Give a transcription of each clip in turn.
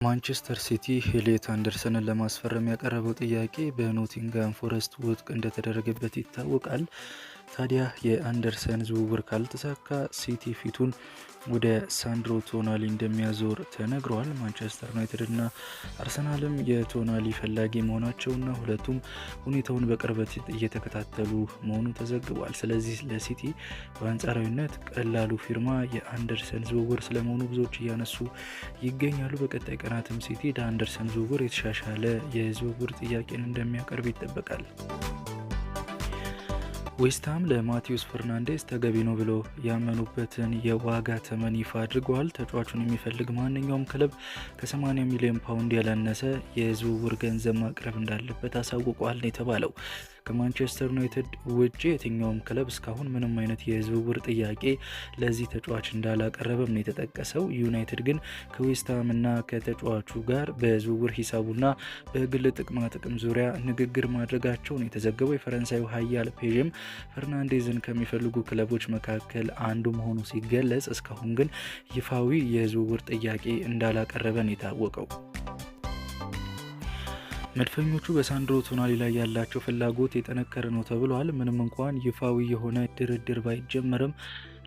ማንቸስተር ሲቲ ኤሊዮት አንደርሰንን ለማስፈረም ያቀረበው ጥያቄ በኖቲንግሃም ፎረስት ውድቅ እንደተደረገበት ይታወቃል። ታዲያ የአንደርሰን ዝውውር ካልተሳካ ሲቲ ፊቱን ወደ ሳንድሮ ቶናሊ እንደሚያዞር ተነግሯል። ማንቸስተር ዩናይትድ እና አርሰናልም የቶናሊ ፈላጊ መሆናቸውና ሁለቱም ሁኔታውን በቅርበት እየተከታተሉ መሆኑ ተዘግቧል። ስለዚህ ለሲቲ በአንጻራዊነት ቀላሉ ፊርማ የአንደርሰን ዝውውር ስለመሆኑ ብዙዎች እያነሱ ይገኛሉ። በቀጣይ ቀናትም ሲቲ ለአንደርሰን ዝውውር የተሻሻለ የዝውውር ጥያቄን እንደሚያቀርብ ይጠበቃል። ዌስትሃም ለማቲዩስ ፈርናንዴዝ ተገቢ ነው ብሎ ያመኑበትን የዋጋ ተመን ይፋ አድርገዋል። ተጫዋቹን የሚፈልግ ማንኛውም ክለብ ከ80 ሚሊዮን ፓውንድ ያላነሰ የዝውውር ገንዘብ ማቅረብ እንዳለበት አሳውቋል ነው የተባለው። ከማንቸስተር ዩናይትድ ውጭ የትኛውም ክለብ እስካሁን ምንም አይነት የዝውውር ጥያቄ ለዚህ ተጫዋች እንዳላቀረበም ነው የተጠቀሰው። ዩናይትድ ግን ከዌስትሃም እና ከተጫዋቹ ጋር በዝውውር ሂሳቡና በግል ጥቅማ ጥቅም ዙሪያ ንግግር ማድረጋቸው ነው የተዘገበው። የፈረንሳዩ ኃያል ፔዥም ፈርናንዴዝን ከሚፈልጉ ክለቦች መካከል አንዱ መሆኑ ሲገለጽ፣ እስካሁን ግን ይፋዊ የዝውውር ጥያቄ እንዳላቀረበ ነው የታወቀው። መድፈኞቹ በሳንድሮ ቶናሊ ላይ ያላቸው ፍላጎት የጠነከረ ነው ተብሏል። ምንም እንኳን ይፋዊ የሆነ ድርድር ባይጀመርም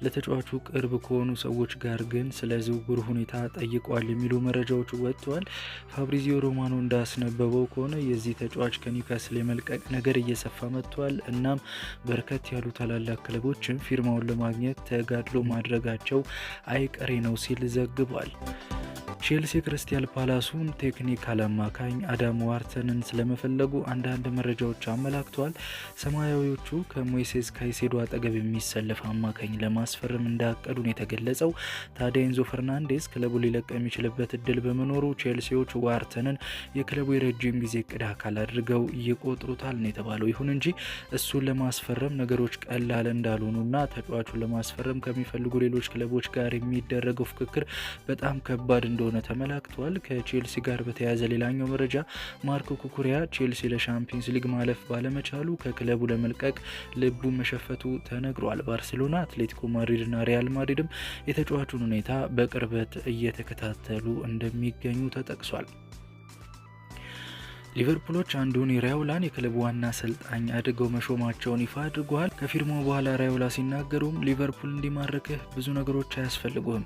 ለተጫዋቹ ቅርብ ከሆኑ ሰዎች ጋር ግን ስለ ዝውውር ሁኔታ ጠይቋል የሚሉ መረጃዎች ወጥተዋል። ፋብሪዚዮ ሮማኖ እንዳስነበበው ከሆነ የዚህ ተጫዋች ከኒውካስል የመልቀቅ ነገር እየሰፋ መጥቷል። እናም በርከት ያሉ ታላላቅ ክለቦችም ፊርማውን ለማግኘት ተጋድሎ ማድረጋቸው አይቀሬ ነው ሲል ዘግቧል። ቼልሲ ክሪስታል ፓላሱን ቴክኒካል አማካኝ አዳም ዋርተንን ስለመፈለጉ አንዳንድ መረጃዎች አመላክተዋል። ሰማያዊዎቹ ከሞይሴስ ካይሴዶ አጠገብ የሚሰለፍ አማካኝ ለማስፈረም እንዳቀዱን የተገለጸው። ታዲያ ኤንዞ ፈርናንዴዝ ክለቡ ሊለቅ የሚችልበት እድል በመኖሩ ቼልሲዎች ዋርተንን የክለቡ የረጅም ጊዜ እቅድ አካል አድርገው ይቆጥሩታል ነው የተባለው። ይሁን እንጂ እሱን ለማስፈረም ነገሮች ቀላል እንዳልሆኑና ተጫዋቹን ለማስፈረም ከሚፈልጉ ሌሎች ክለቦች ጋር የሚደረገው ፍክክር በጣም ከባድ እንደሆነ ተመላክቷል። ከቼልሲ ጋር በተያያዘ ሌላኛው መረጃ ማርኮ ኩኩሪያ ቼልሲ ለሻምፒየንስ ሊግ ማለፍ ባለመቻሉ ከክለቡ ለመልቀቅ ልቡ መሸፈቱ ተነግሯል። ባርሴሎና፣ አትሌቲኮ ማድሪድ እና ሪያል ማድሪድም የተጫዋቹን ሁኔታ በቅርበት እየተከታተሉ እንደሚገኙ ተጠቅሷል። ሊቨርፑሎች አንዶኒ ራዮላን የክለቡ ዋና አሰልጣኝ አድርገው መሾማቸውን ይፋ አድርገዋል። ከፊርማው በኋላ ራዮላ ሲናገሩም ሊቨርፑል እንዲማርክህ ብዙ ነገሮች አያስፈልጉህም፣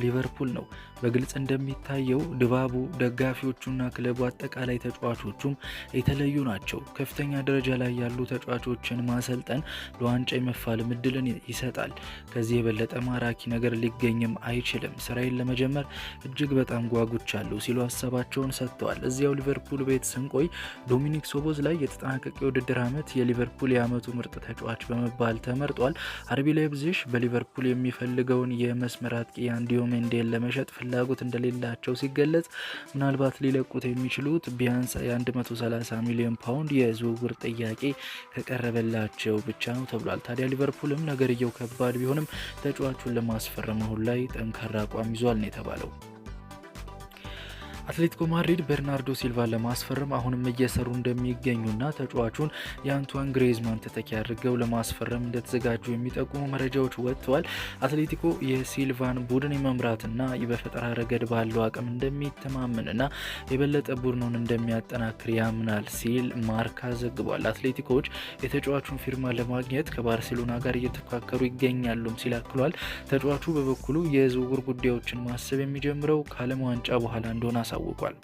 ሊቨርፑል ነው። በግልጽ እንደሚታየው ድባቡ፣ ደጋፊዎቹና ክለቡ አጠቃላይ ተጫዋቾቹም የተለዩ ናቸው። ከፍተኛ ደረጃ ላይ ያሉ ተጫዋቾችን ማሰልጠን ለዋንጫ የመፋለም እድልን ይሰጣል። ከዚህ የበለጠ ማራኪ ነገር ሊገኝም አይችልም። ስራዬን ለመጀመር እጅግ በጣም ጓጉቻለሁ ሲሉ ሀሳባቸውን ሰጥተዋል። እዚያው ሊቨርፑል ቤት ስንቆይ ዶሚኒክ ሶቦዝ ላይ የተጠናቀቀ የውድድር ዓመት የሊቨርፑል የዓመቱ ምርጥ ተጫዋች በመባል ተመርጧል። አርቢ ላይፕዚግ በሊቨርፑል የሚፈልገውን የመስመር አጥቂ አንዲዮ ሜንዴን ለመሸጥ ፍላጎት እንደሌላቸው ሲገለጽ፣ ምናልባት ሊለቁት የሚችሉት ቢያንስ የ130 ሚሊዮን ፓውንድ የዝውውር ጥያቄ ከቀረበላቸው ብቻ ነው ተብሏል። ታዲያ ሊቨርፑልም ነገርየው ከባድ ቢሆንም ተጫዋቹን ለማስፈረም አሁን ላይ ጠንካራ አቋም ይዟል ነው የተባለው። አትሌቲኮ ማድሪድ በርናርዶ ሲልቫን ለማስፈረም አሁንም እየሰሩ እንደሚገኙና ተጫዋቹን የአንቷን ግሬዝማን ተተኪ አድርገው ለማስፈረም እንደተዘጋጁ የሚጠቁሙ መረጃዎች ወጥተዋል። አትሌቲኮ የሲልቫን ቡድን የመምራትና በፈጠራ ረገድ ባለው አቅም እንደሚተማመንና የበለጠ ቡድኑን እንደሚያጠናክር ያምናል ሲል ማርካ ዘግቧል። አትሌቲኮዎች የተጫዋቹን ፊርማ ለማግኘት ከባርሴሎና ጋር እየተፎካከሩ ይገኛሉም ሲል አክሏል። ተጫዋቹ በበኩሉ የዝውውር ጉዳዮችን ማሰብ የሚጀምረው ከዓለም ዋንጫ በኋላ እንደሆነ አሳውቋል።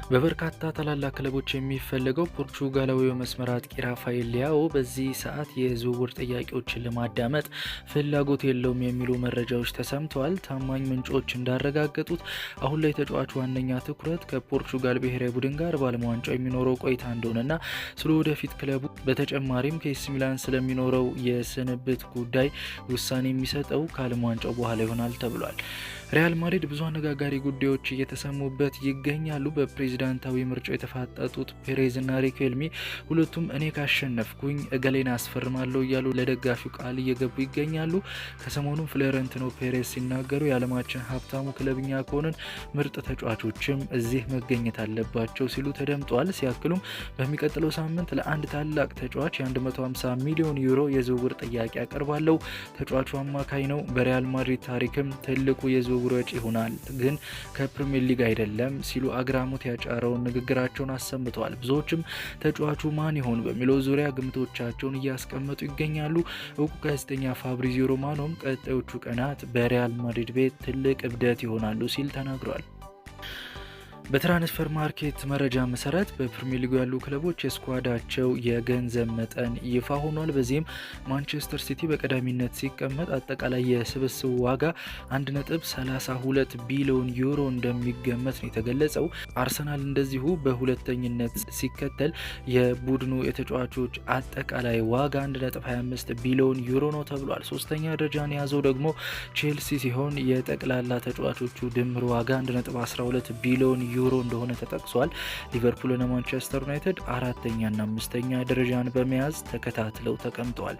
በበርካታ ታላላቅ ክለቦች የሚፈለገው ፖርቹጋላዊው መስመር አጥቂ ራፋኤል ሊያኦ በዚህ ሰዓት የዝውውር ጥያቄዎችን ለማዳመጥ ፍላጎት የለውም የሚሉ መረጃዎች ተሰምተዋል። ታማኝ ምንጮች እንዳረጋገጡት አሁን ላይ ተጫዋቹ ዋነኛ ትኩረት ከፖርቹጋል ብሔራዊ ቡድን ጋር በዓለም ዋንጫው የሚኖረው ቆይታ እንደሆነና ስለ ወደፊት ክለቡ በተጨማሪም ከኤሲ ሚላን ስለሚኖረው የስንብት ጉዳይ ውሳኔ የሚሰጠው ከዓለም ዋንጫው በኋላ ይሆናል ተብሏል። ሪያል ማድሪድ ብዙ አነጋጋሪ ጉዳዮች እየተሰሙበት ይገኛሉ። በፕሬዚዳንታዊ ምርጫው የተፋጠጡት ፔሬዝ እና ሪኬልሚ ሁለቱም እኔ ካሸነፍኩኝ እገሌን አስፈርማለሁ እያሉ ለደጋፊው ቃል እየገቡ ይገኛሉ። ከሰሞኑም ፍሎሬንቲኖ ፔሬዝ ሲናገሩ የዓለማችን ሀብታሙ ክለብኛ ከሆንን ምርጥ ተጫዋቾችም እዚህ መገኘት አለባቸው ሲሉ ተደምጠዋል። ሲያክሉም በሚቀጥለው ሳምንት ለአንድ ታላቅ ተጫዋች የ150 ሚሊዮን ዩሮ የዝውውር ጥያቄ አቀርባለሁ። ተጫዋቹ አማካይ ነው። በሪያል ማድሪድ ታሪክም ትልቁ የዝውውር የዝውውር ወጪ ይሆናል፣ ግን ከፕሪሚየር ሊግ አይደለም ሲሉ አግራሞት ያጫረውን ንግግራቸውን አሰምተዋል። ብዙዎችም ተጫዋቹ ማን ይሆን በሚለው ዙሪያ ግምቶቻቸውን እያስቀመጡ ይገኛሉ። እውቁ ጋዜጠኛ ፋብሪዚዮ ሮማኖም ቀጣዮቹ ቀናት በሪያል ማድሪድ ቤት ትልቅ እብደት ይሆናሉ ሲል ተናግሯል። በትራንስፈር ማርኬት መረጃ መሰረት በፕሪሚየር ሊጉ ያሉ ክለቦች የስኳዳቸው የገንዘብ መጠን ይፋ ሆኗል። በዚህም ማንቸስተር ሲቲ በቀዳሚነት ሲቀመጥ አጠቃላይ የስብስቡ ዋጋ 1.32 ቢሊዮን ዩሮ እንደሚገመት ነው የተገለጸው። አርሰናል እንደዚሁ በሁለተኝነት ሲከተል የቡድኑ የተጫዋቾች አጠቃላይ ዋጋ 1.25 ቢሊዮን ዩሮ ነው ተብሏል። ሶስተኛ ደረጃን የያዘው ደግሞ ቼልሲ ሲሆን የጠቅላላ ተጫዋቾቹ ድምር ዋጋ 1.12 ቢሊዮን ዩሮ እንደሆነ ተጠቅሷል። ሊቨርፑልና ማንቸስተር ዩናይትድ አራተኛና አምስተኛ ደረጃን በመያዝ ተከታትለው ተቀምጠዋል።